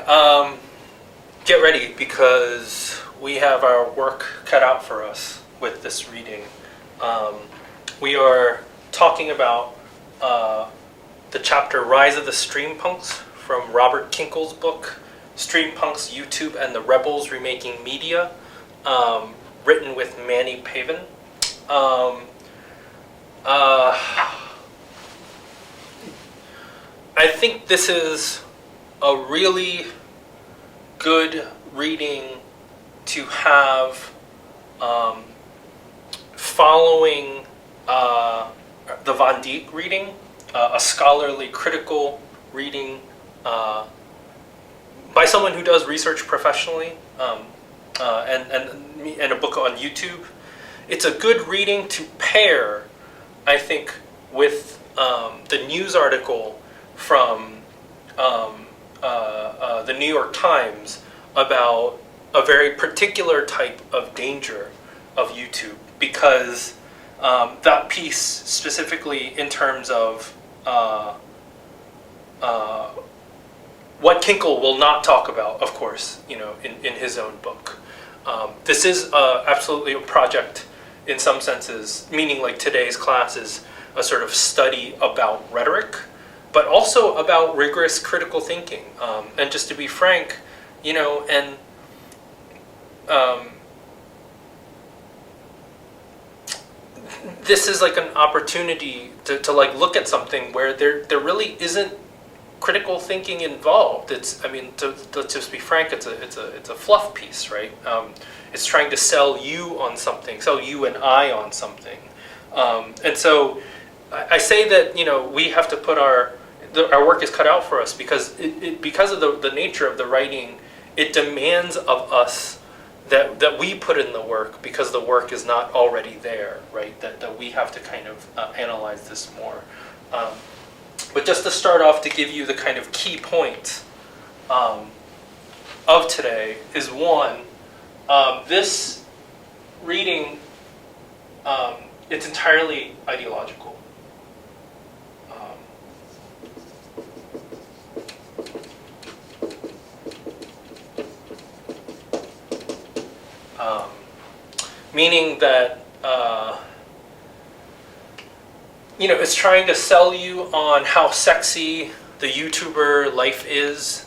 Get ready because we have our work cut out for us with this reading. We are talking about the chapter Rise of the Streampunks from Robert Kyncl's book, Streampunks, YouTube, and the Rebels Remaking Media, written with Maany Peyvan. I think this is a really good reading to have following the Van Dijk reading, a scholarly, critical reading by someone who does research professionally, and a book on YouTube. It's a good reading to pair, I think, with the news article from the New York Times about a very particular type of danger of YouTube, because that piece specifically in terms of what Kyncl will not talk about, of course, in his own book. This is absolutely a project in some senses, meaning like today's class is a sort of study about rhetoric, but also about rigorous critical thinking. And just to be frank, this is like an opportunity to like look at something where there really isn't critical thinking involved. Let's just be frank, it's a fluff piece, right? It's trying to sell you on something, sell you and I on something. And so I say that, we have to put our work is cut out for us because because of the nature of the writing, it demands of us that we put in the work because the work is not already there, right? That we have to kind of analyze this more. But just to start off, to give you the kind of key points of today is one, this reading, it's entirely ideological. Meaning that it's trying to sell you on how sexy the YouTuber life is.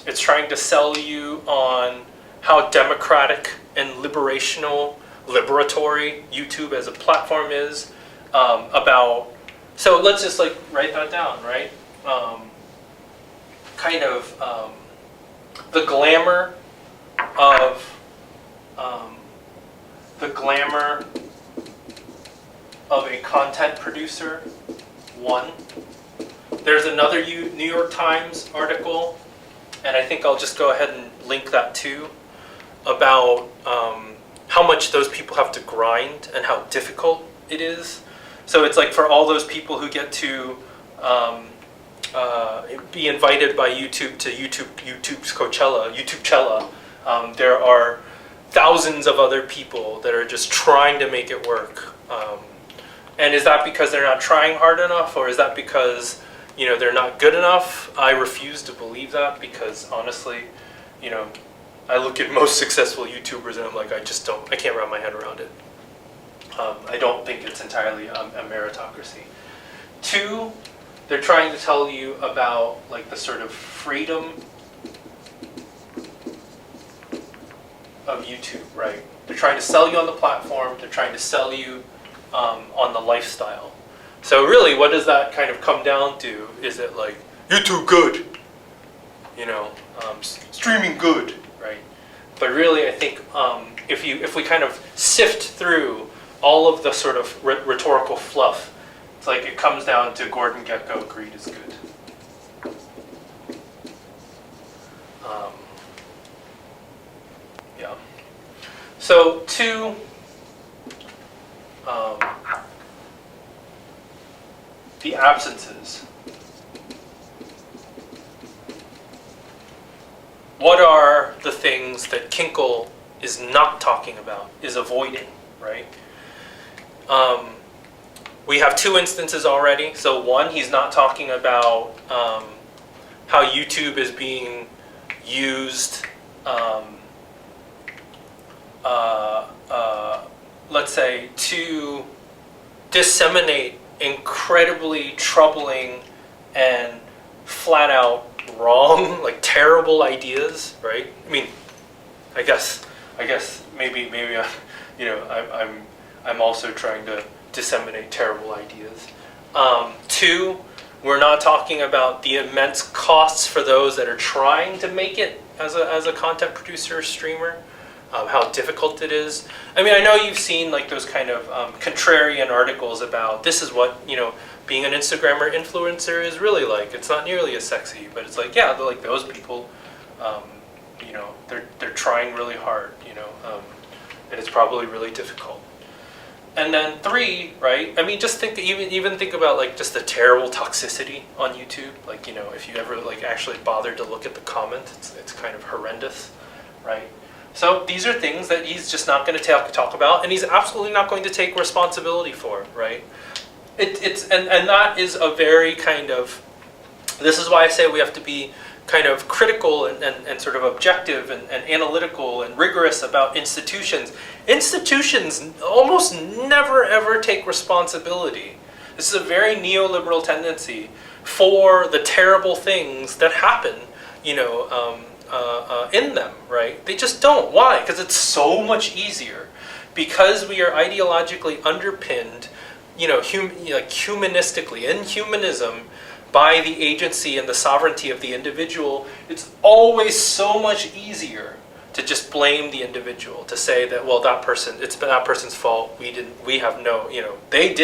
It's trying to sell you on how democratic and liberatory YouTube as a platform is. So let's just like write that down, right? The glamour of a content producer, one. There's another New York Times article, and I think I'll just go ahead and link that too, about how much those people have to grind and how difficult it is. So it's like for all those people who get to be invited by YouTube to YouTube's Coachella, there are thousands of other people that are just trying to make it work. And is that because they're not trying hard enough, or is that because they're not good enough? I refuse to believe that, because honestly, I look at most successful YouTubers and I'm like, I can't wrap my head around it. I don't think it's entirely a meritocracy. Two, they're trying to tell you about like the sort of freedom of YouTube, right? They're trying to sell you on the platform. They're trying to sell you on the lifestyle. So really, what does that kind of come down to? Is it like YouTube good? Streaming good, right? But really, I think if we kind of sift through all of the sort of rhetorical fluff, it's like it comes down to Gordon Gekko, greed is good. Yeah. So two, the absences. What are the things that Kyncl is not talking about, is avoiding, right? We have two instances already. So one, he's not talking about how YouTube is being used, let's say, to disseminate incredibly troubling and flat out wrong, like terrible ideas, right? I mean, I guess maybe I'm also trying to disseminate terrible ideas. Two, we're not talking about the immense costs for those that are trying to make it as a content producer or streamer. How difficult it is. I mean, I know you've seen like those kind of contrarian articles about this is what, being an Instagrammer influencer is really like. It's not nearly as sexy, but it's like, yeah, like those people, they're trying really hard, and it's probably really difficult. And then three, right? I mean, just even think about like just the terrible toxicity on YouTube. Like, if you ever like actually bothered to look at the comments, it's kind of horrendous, right? So these are things that he's just not going to talk about, and he's absolutely not going to take responsibility for, right? And that is a very kind of, this is why I say we have to be kind of critical and sort of objective and analytical and rigorous about institutions. Institutions almost never ever take responsibility. This is a very neoliberal tendency for the terrible things that happen, in them, right? They just don't. Why? Because it's so much easier. Because we are ideologically underpinned, humanistically, in humanism, by the agency and the sovereignty of the individual, it's always so much easier to just blame the individual, to say that, well, it's been that person's fault, they did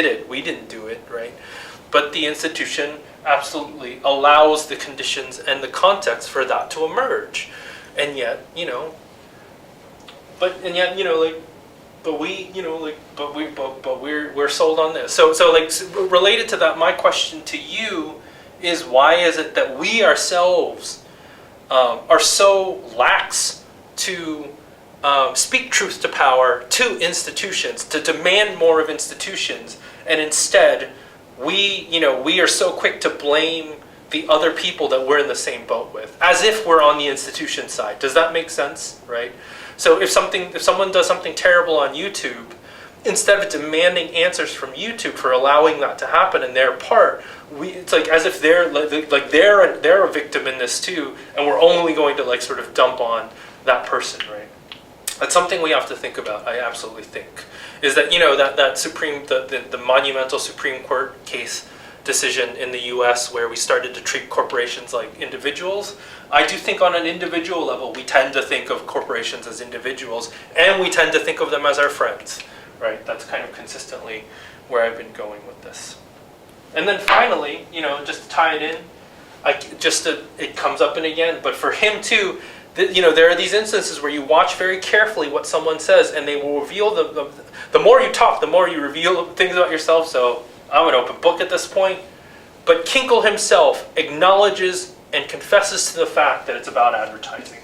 it, we didn't do it, right? But the institution absolutely allows the conditions and the context for that to emerge. And yet, we're sold on this. So like related to that, my question to you is, why is it that we ourselves are so lax to speak truth to power to institutions, to demand more of institutions, and instead we are so quick to blame the other people that we're in the same boat with, as if we're on the institution side? Does that make sense, right? So if someone does something terrible on YouTube, instead of demanding answers from YouTube for allowing that to happen in their part, it's like as if they're a victim in this too, and we're only going to like sort of dump on that person, right? That's something we have to think about. I absolutely think is that the monumental Supreme Court case decision in the U.S. where we started to treat corporations like individuals. I do think on an individual level we tend to think of corporations as individuals, and we tend to think of them as our friends, right? That's kind of consistently where I've been going with this. And then finally, just to tie it in, it comes up and again, but for him too, there are these instances where you watch very carefully what someone says, and they will reveal the more you talk, the more you reveal things about yourself. So I'm an open book at this point. But Kyncl himself acknowledges and confesses to the fact that it's about advertising.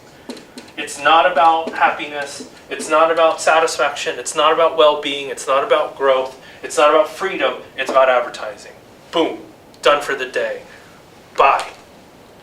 It's not about happiness. It's not about satisfaction. It's not about well-being. It's not about growth. It's not about freedom. It's about advertising. Boom. Done for the day. Bye.